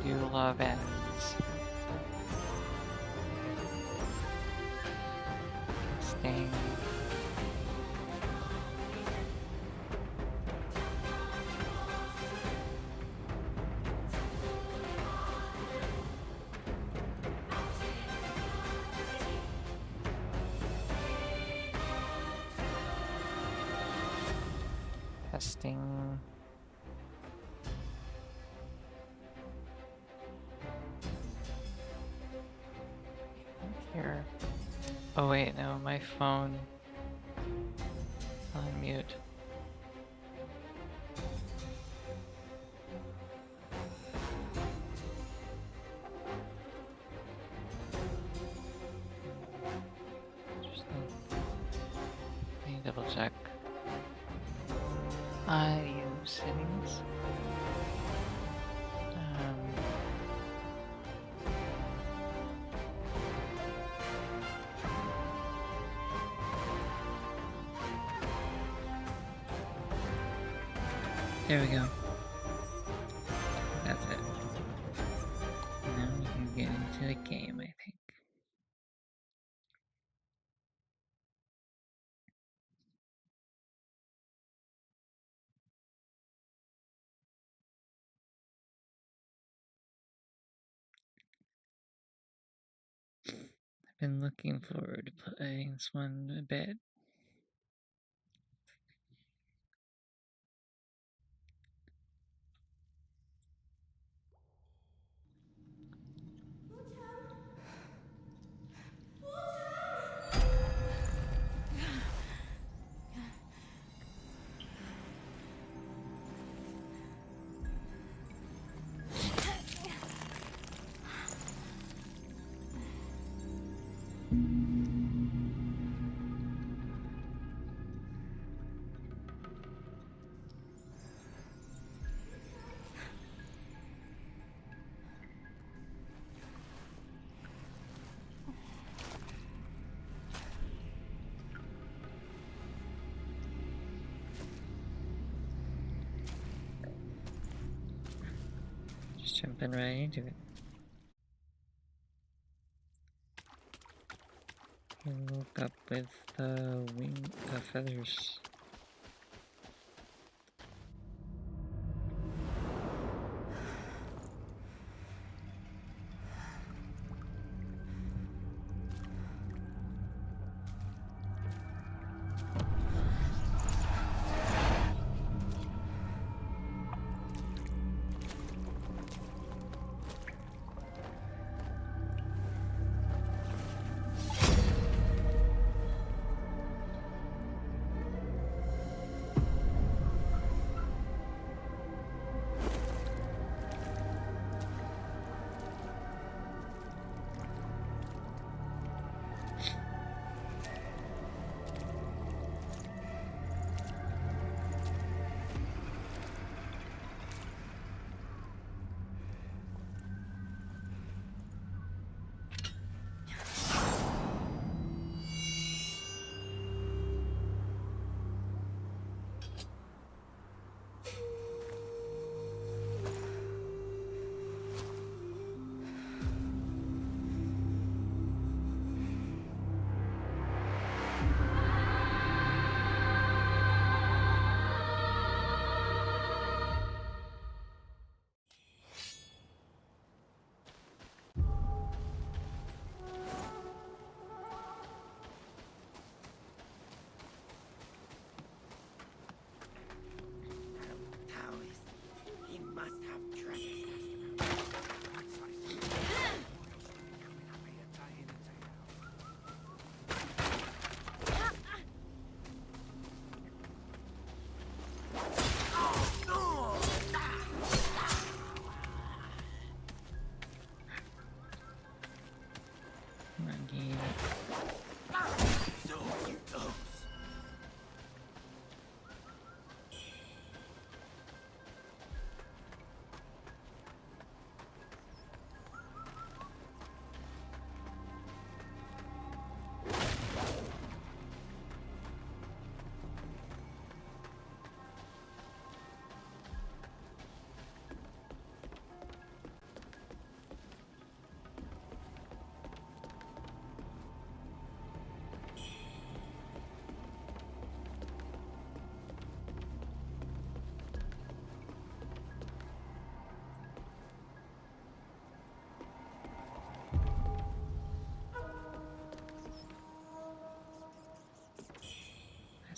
you love ends. Sting. Testing. Here. Oh wait, no, my phone. On mute. Interesting. Let me double check. IU settings. There we go. That's it. Now we can get into the game, I think. I've been looking forward to playing this one a bit. Just jumping right into it. You woke up with the feathers.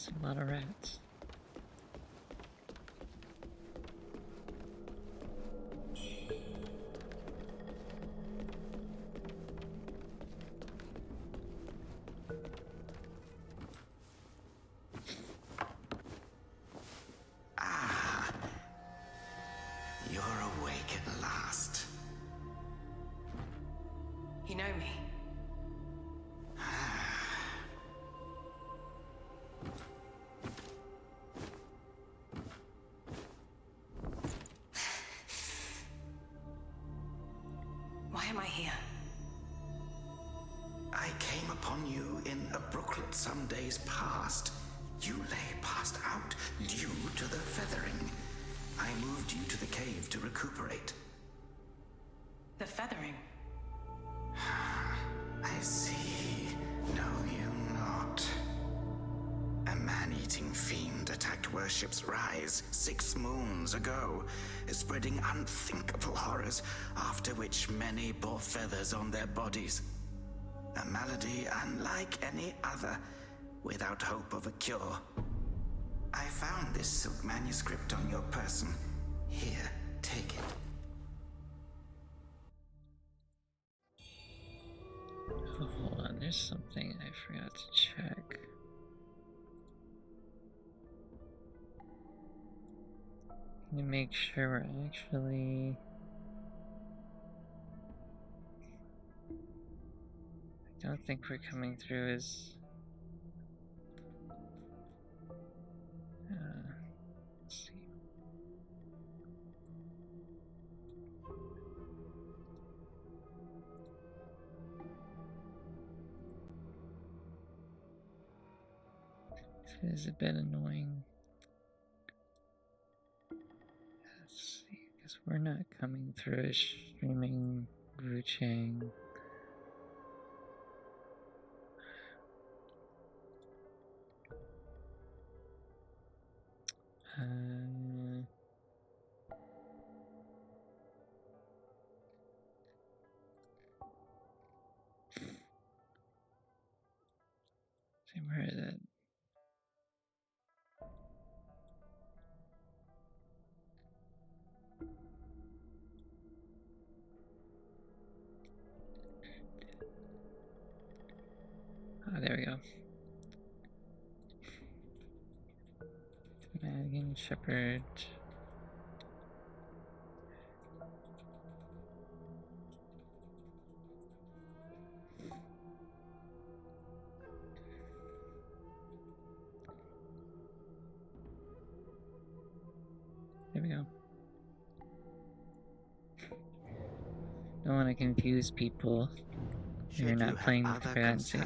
That's a lot of rats. You're awake at last. You know me? Why am I here? I came upon you in a brooklet some days past. You lay passed out due to the feathering. I moved you to the cave to recuperate. The feathering? I see. Know you not. A man-eating fiend attacked Worship's Rise 6 moons ago, spreading unthinkable horrors, after which many bore feathers on their bodies. A malady unlike any other, without hope of a cure. I found this silk manuscript on your person. Here, take it. Oh, hold on, there's something I forgot to check. Let me make sure we're actually... I don't think we're coming through as... let's see. This is a bit annoying. Let's see, because we're not coming through as streaming Wuchang. See, where is it? Ah, there we go. Madigan, Shepherd. There we go. Don't want to confuse people. You're not playing the fancy.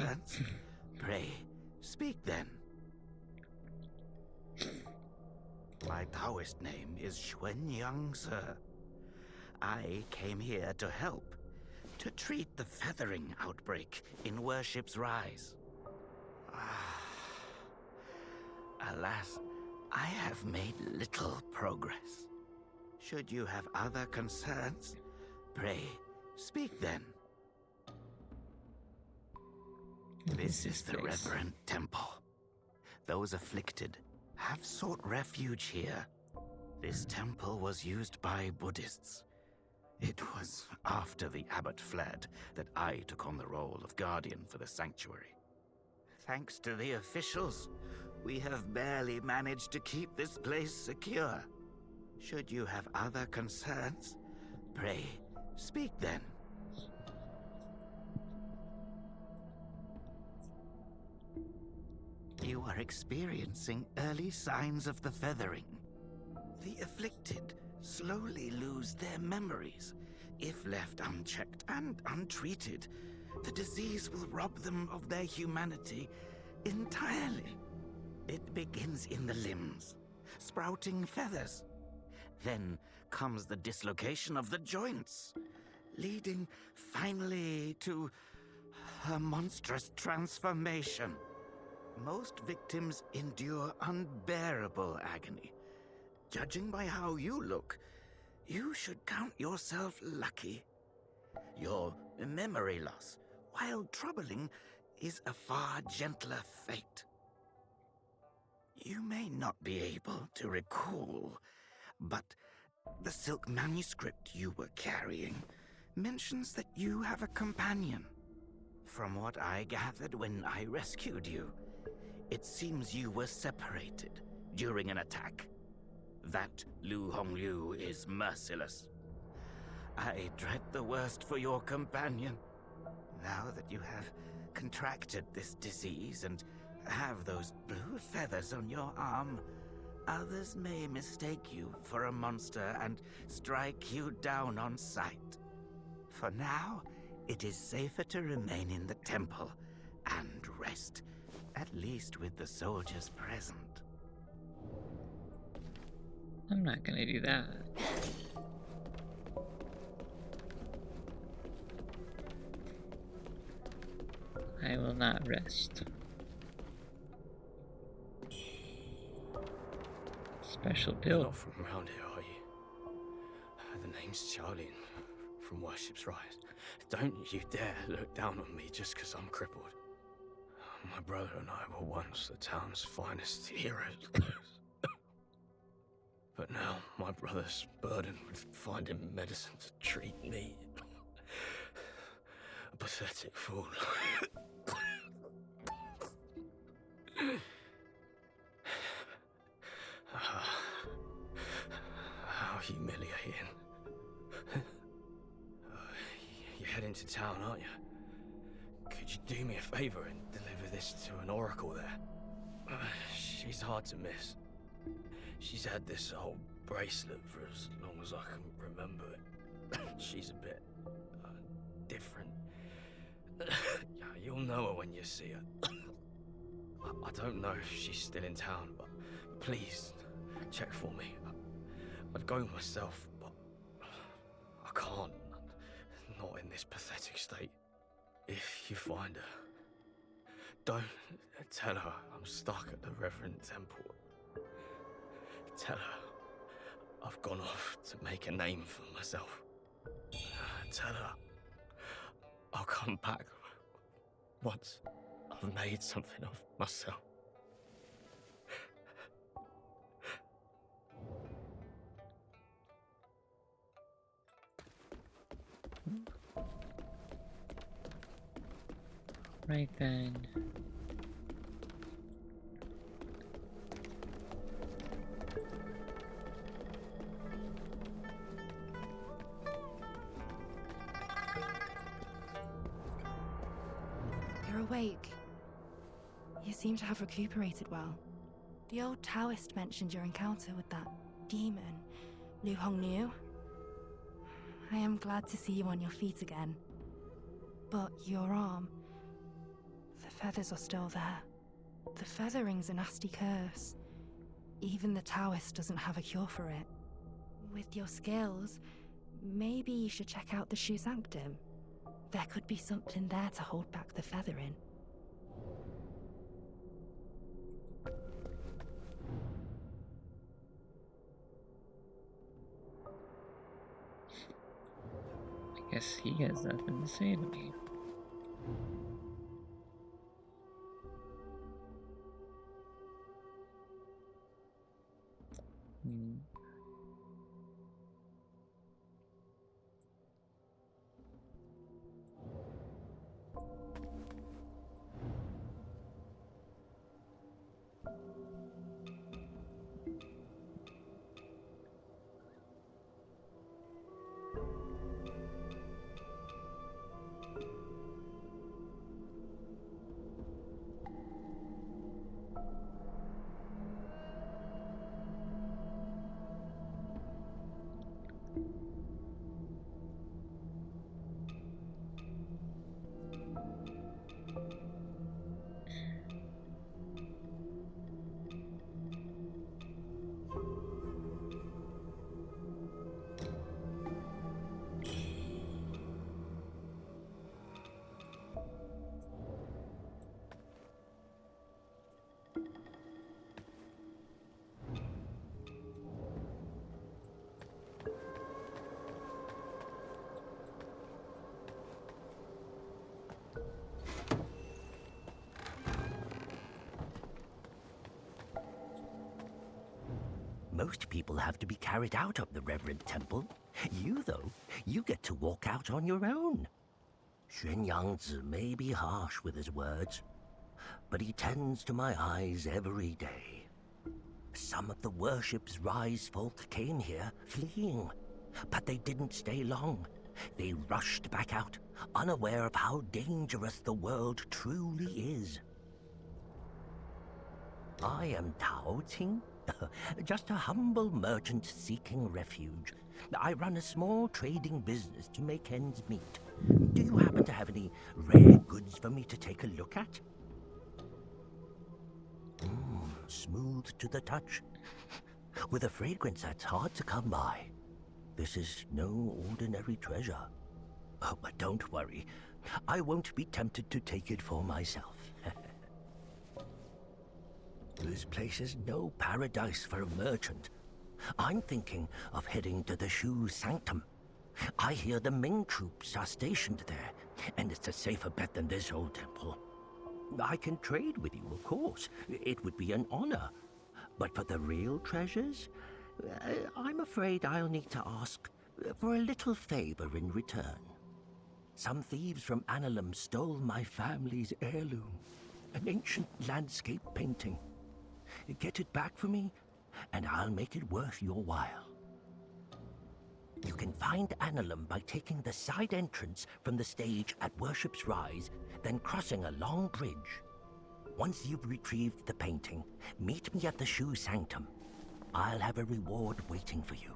Pray, speak then. My Taoist name is Xuanyang, sir. I came here to help, to treat the feathering outbreak in Worship's Rise. Alas, I have made little progress. Should you have other concerns, pray, speak then. This is the reverent temple. Those afflicted have sought refuge here. This temple was used by Buddhists. It was after the abbot fled that I took on the role of guardian for the sanctuary. Thanks to the officials, we have barely managed to keep this place secure. Should you have other concerns, pray, speak then. You are experiencing early signs of the feathering. The afflicted slowly lose their memories. If left unchecked and untreated, the disease will rob them of their humanity entirely. It begins in the limbs, sprouting feathers. Then comes the dislocation of the joints, leading finally to a monstrous transformation. Most victims endure unbearable agony. Judging by how you look, you should count yourself lucky. Your memory loss, while troubling, is a far gentler fate. You may not be able to recall, but the silk manuscript you were carrying mentions that you have a companion. From what I gathered when I rescued you, it seems you were separated during an attack. That Lu Hongliu is merciless. I dread the worst for your companion. Now that you have contracted this disease and have those blue feathers on your arm, others may mistake you for a monster and strike you down on sight. For now, it is safer to remain in the temple and rest, at least with the soldiers present. I'm not gonna do that. I will not rest. Special You're build. not from around here, are you? The name's Charlene, from Worship's Rise. Don't you dare look down on me just because I'm crippled. My brother and I were once the town's finest heroes. But now my brother's burdened with finding medicine to treat me. A pathetic fool. How humiliating. You're heading to town, aren't you? Could you do me a favor and deliver this to an oracle there? She's hard to miss. She's had this old bracelet for as long as I can remember it. She's a bit different. Yeah, you'll know her when you see her. I don't know if she's still in town, but please check for me. I'd go myself, but I can't. Not in this pathetic state. If you find her, don't tell her I'm stuck at the Reverend Temple. Tell her I've gone off to make a name for myself. Tell her I'll come back once I've made something of myself. Right then. You're awake. You seem to have recuperated well. The old Taoist mentioned your encounter with that demon, Lu Hongniu. I am glad to see you on your feet again. But your arm, the feathers are still there. The feathering's a nasty curse. Even the Taoist doesn't have a cure for it. With your skills, maybe you should check out the Shu Sanctum. There could be something there to hold back the feathering. I guess he has nothing to say to me. Most people have to be carried out of the Reverend Temple. You, though, you get to walk out on your own. Xuan Yangzi may be harsh with his words, but he tends to my eyes every day. Some of the worship's Rise folk came here, fleeing, but they didn't stay long. They rushed back out, unaware of how dangerous the world truly is. I am Tao Ting, just a humble merchant seeking refuge. I run a small trading business to make ends meet. Do you happen to have any rare goods for me to take a look at? Smooth to the touch, with a fragrance that's hard to come by. This is no ordinary treasure. Oh, but don't worry, I won't be tempted to take it for myself. This place is no paradise for a merchant. I'm thinking of heading to the Shu Sanctum. I hear the Ming troops are stationed there, and it's a safer bet than this old temple. I can trade with you, of course. It would be an honor. But for the real treasures, I'm afraid I'll need to ask for a little favor in return. Some thieves from Annalum stole my family's heirloom, an ancient landscape painting. Get it back for me, and I'll make it worth your while. You can find Annalum by taking the side entrance from the stage at Worship's Rise, then crossing a long bridge. Once you've retrieved the painting, meet me at the Shu Sanctum. I'll have a reward waiting for you.